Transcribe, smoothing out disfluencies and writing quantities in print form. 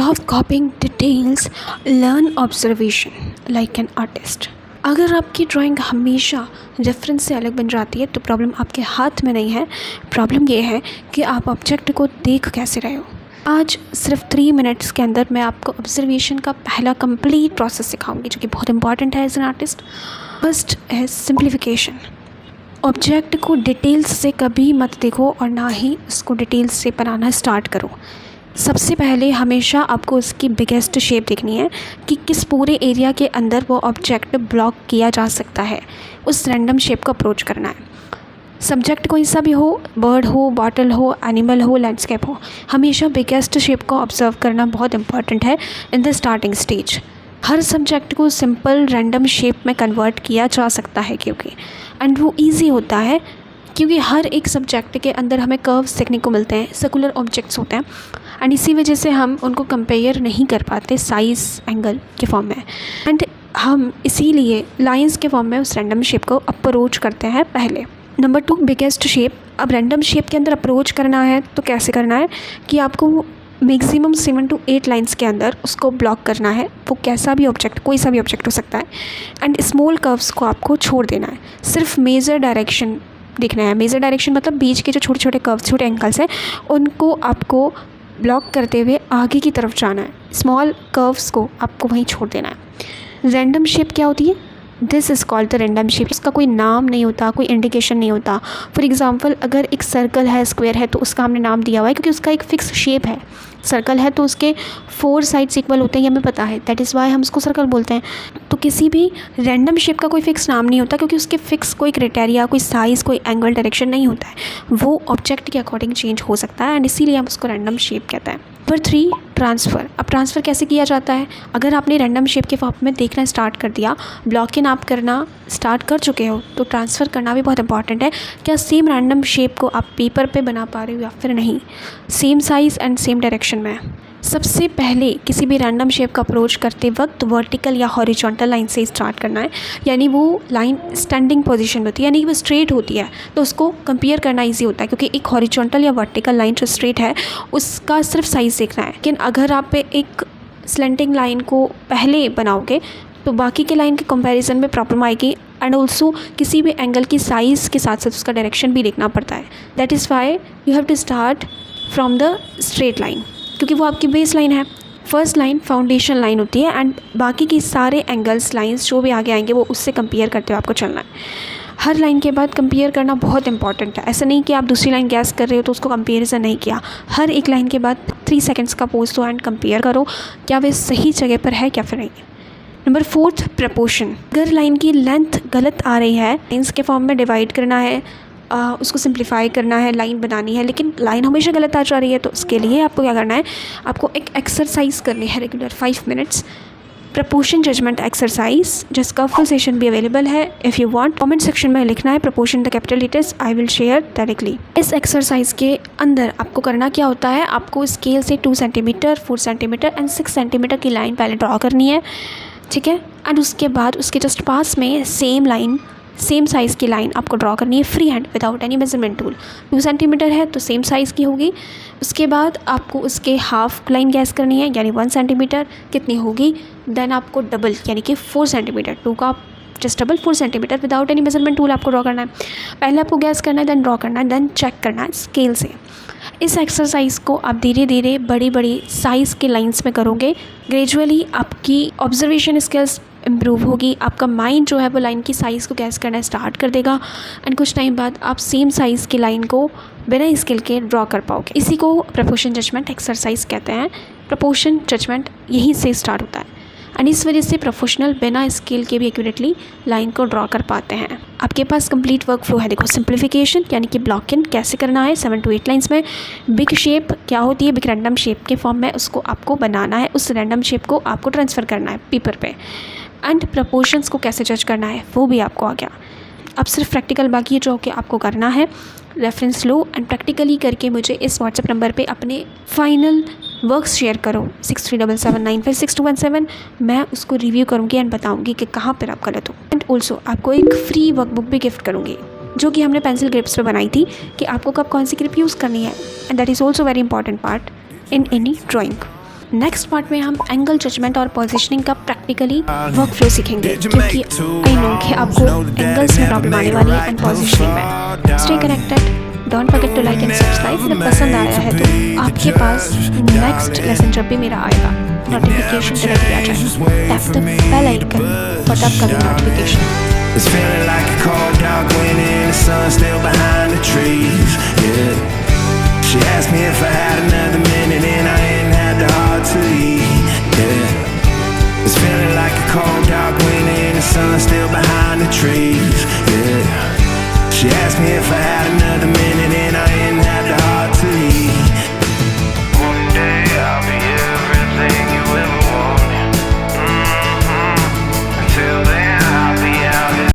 Stop copying details, learn observation like an artist. अगर आपकी drawing हमेशा रेफरेंस से अलग बन जाती है तो प्रॉब्लम आपके हाथ में नहीं है, प्रॉब्लम ये है कि आप ऑब्जेक्ट को देख कैसे रहे हो। आज सिर्फ 3 मिनट्स के अंदर मैं आपको ऑब्जर्वेशन का पहला कंप्लीट प्रोसेस सिखाऊंगी जो कि बहुत इंपॉर्टेंट है एज एन आर्टिस्ट। फर्स्ट है सिंप्लीफिकेशन। ऑब्जेक्ट को डिटेल्स से कभी मत देखो और ना ही उसको डिटेल्स से बनाना स्टार्ट करो। सबसे पहले हमेशा आपको उसकी बिगेस्ट शेप देखनी है कि किस पूरे एरिया के अंदर वो ऑब्जेक्ट ब्लॉक किया जा सकता है, उस रैंडम शेप को अप्रोच करना है। सब्जेक्ट कोई सा भी हो, बर्ड हो, बॉटल हो, एनिमल हो, लैंडस्केप हो, हमेशा बिगेस्ट शेप को ऑब्जर्व करना बहुत इंपॉर्टेंट है in the starting stage. Her subject को सिंपल रैंडम शेप में कन्वर्ट किया जा सकता है क्योंकि एंड वो ईजी होता है क्योंकि हर एक सब्जेक्ट के अंदर हमें कर्व्स देखने को मिलते हैं, सर्कुलर ऑब्जेक्ट्स होते हैं एंड इसी वजह से हम उनको कंपेयर नहीं कर पाते साइज़ एंगल के फॉर्म में एंड हम इसीलिए लाइंस के फॉर्म में उस रैंडम शेप को अप्रोच करते हैं पहले। Number 2 biggest shape. अब रैंडम शेप के अंदर अप्रोच करना है तो कैसे करना है कि आपको मैक्सिमम 7 to 8 लाइंस के अंदर उसको ब्लॉक करना है। वो कैसा भी ऑब्जेक्ट, कोई सा भी ऑब्जेक्ट हो सकता है एंड स्मॉल कर्व्स को आपको छोड़ देना है, सिर्फ मेजर डायरेक्शन देखना है। मेजर डायरेक्शन मतलब बीच के जो छोटे छोटे कर्व्स, छोटे एंगल्स हैं उनको आपको ब्लॉक करते हुए आगे की तरफ जाना है, स्मॉल कर्व्स को आपको वहीं छोड़ देना है। रैंडम शेप क्या होती है? This is called the random shape. इसका कोई नाम नहीं होता, कोई इंडिकेशन नहीं होता। फॉर एग्जांपल अगर एक सर्कल है, स्क्वायर है तो उसका हमने नाम दिया हुआ है क्योंकि उसका एक फ़िक्स शेप है। सर्कल है तो उसके 4 साइड्स इक्वल होते हैं, ये हमें पता है, दैट इज़ वाई हम उसको सर्कल बोलते हैं। तो किसी भी रैंडम शेप का कोई फ़िक्स नाम नहीं होता क्योंकि उसके फ़िक्स कोई क्राइटेरिया, कोई साइज़, कोई एंगल, डायरेक्शन नहीं होता है। वो ऑब्जेक्ट के अकॉर्डिंग चेंज हो सकता है एंड इसीलिए हम उसको रैंडम शेप कहते हैं। Number 3 transfer. अब ट्रांसफ़र कैसे किया जाता है? अगर आपने रैंडम शेप के फॉर्म में देखना स्टार्ट कर दिया, ब्लॉकिंग आप करना स्टार्ट कर चुके हो तो ट्रांसफ़र करना भी बहुत इंपॉर्टेंट है। क्या सेम रैंडम शेप को आप पेपर पे बना पा रहे हो या फिर नहीं, same size and same direction में। सबसे पहले किसी भी रैंडम शेप का अप्रोच करते वक्त वर्टिकल या हॉरिजॉन्टल लाइन से स्टार्ट करना है, यानी वो लाइन स्टैंडिंग पोजीशन होती है, यानी कि वो स्ट्रेट होती है तो उसको कंपेयर करना इजी होता है क्योंकि एक हॉरिजॉन्टल या वर्टिकल लाइन जो स्ट्रेट है उसका सिर्फ साइज़ देखना है। लेकिन अगर आप एक स्लैंटिंग लाइन को पहले बनाओगे तो बाकी के लाइन के कंपैरिजन में प्रॉब्लम आएगी एंड ऑल्सो किसी भी एंगल की साइज़ के साथ साथ उसका डायरेक्शन भी देखना पड़ता है। That is why you have to start from the straight line क्योंकि वो आपकी बेस लाइन है। फर्स्ट लाइन फाउंडेशन लाइन होती है एंड बाकी के सारे एंगल्स, लाइंस जो भी आगे आएंगे वो उससे कंपेयर करते हुए आपको चलना है। हर लाइन के बाद कंपेयर करना बहुत इंपॉर्टेंट है। ऐसा नहीं कि आप दूसरी लाइन गैस कर रहे हो तो उसको कंपेरिजन नहीं किया। हर एक लाइन के बाद 3 सेकेंड्स का पोज दो एंड कंपेयर करो क्या वे सही जगह पर है क्या फिर नहीं। Number 4 proportion. अगर लाइन की लेंथ गलत आ रही है, लाइन्स के फॉर्म में डिवाइड करना है, उसको सिंप्लीफाई करना है, लाइन बनानी है, लेकिन लाइन हमेशा गलत आ जा रही है तो उसके लिए आपको क्या करना है, आपको एक एक्सरसाइज करनी है regular 5 minutes, proportion judgement exercise, जिसका फुल सेशन भी अवेलेबल है। If you want comment section में लिखना है proportion the capital letters, I will share directly. इस एक्सरसाइज के अंदर आपको करना क्या होता है, आपको स्केल से 2 सेंटीमीटर, 4 सेंटीमीटर एंड 6 सेंटीमीटर की लाइन पहले ड्रॉ करनी है, ठीक है। एंड उसके बाद उसके जस्ट पास में सेम लाइन, सेम साइज़ की लाइन आपको ड्रॉ करनी है free hand without any measurement tool. 2 centimetre है तो सेम साइज़ की होगी। उसके बाद आपको उसके हाफ लाइन गैस करनी है यानी 1 सेंटीमीटर कितनी होगी, देन आपको डबल यानी कि 4 सेंटीमीटर, 2 का just double 4 centimetre without any measurement tool आपको ड्रॉ करना है। पहले आपको गैस करना है, देन ड्रॉ करना है, देन चेक करना है स्केल से। इस एक्सरसाइज को आप धीरे धीरे बड़ी बड़ी साइज़ के लाइंस में करोगे, ग्रेजुअली आपकी ऑब्जर्वेशन स्किल्स इम्प्रूव होगी, आपका माइंड जो है वो लाइन की साइज़ को गैस करना स्टार्ट कर देगा एंड कुछ टाइम बाद आप सेम साइज़ की लाइन को बिना स्केल के ड्रॉ कर पाओगे। इसी को प्रपोर्शन जजमेंट एक्सरसाइज कहते हैं। प्रपोर्शन जजमेंट यहीं से स्टार्ट होता है एंड इस वजह से प्रोफेशनल बिना स्केल के भी एक्यूरेटली लाइन को ड्रॉ कर पाते हैं। आपके पास कंप्लीट वर्क फ्लो है। देखो, सिंप्लीफिकेशन यानी कि ब्लॉकिंग कैसे करना है 7 to 8 लाइंस में। बिग शेप क्या होती है, बिग रैंडम शेप के फॉर्म में उसको आपको बनाना है, उस रैंडम शेप को आपको ट्रांसफ़र करना है पेपर पे। एंड प्रपोर्शंस को कैसे जज करना है वो भी आपको आ गया। अब सिर्फ प्रैक्टिकल बाकी है जो कि आपको करना है। रेफरेंस लो एंड प्रैक्टिकली करके मुझे इस व्हाट्सएप नंबर पे अपने फाइनल वर्क्स शेयर करो 6377956217। मैं उसको रिव्यू करूँगी एंड बताऊँगी कि कहाँ पर आप गलत हो। एंड ऑल्सो आपको एक फ्री वर्कबुक भी गिफ्ट करूँगी जो कि हमने पेंसिल ग्रिप्स पे बनाई थी कि आपको कब कौन सी ग्रिप यूज़ करनी है and that is also very important part in any drawing. Next part में हम एंगल जजमेंट और पोजीशनिंग का प्रैक्टिकली वर्क फ्लो सीखेंगे, क्योंकि आई नो कि आपको एंगल्स में प्रॉब्लम आने वाली है एंड पोजीशनिंग में। Stay connected, don't forget to like and subscribe. अगर पसंद आया है तो आपके पास नेक्स्ट लेसन जब भी मेरा आएगा नोटिफिकेशन डायरेक्टली आ जाएगा। Tap the bell icon for the upcoming notification. It's feeling like a cold dark winter and the sun still behind the trees, yeah. She asked me if I had another minute and I ain't had the heart to leave, yeah. It's feeling like a cold dark winter and the sun still behind the trees, yeah. She asked me if I had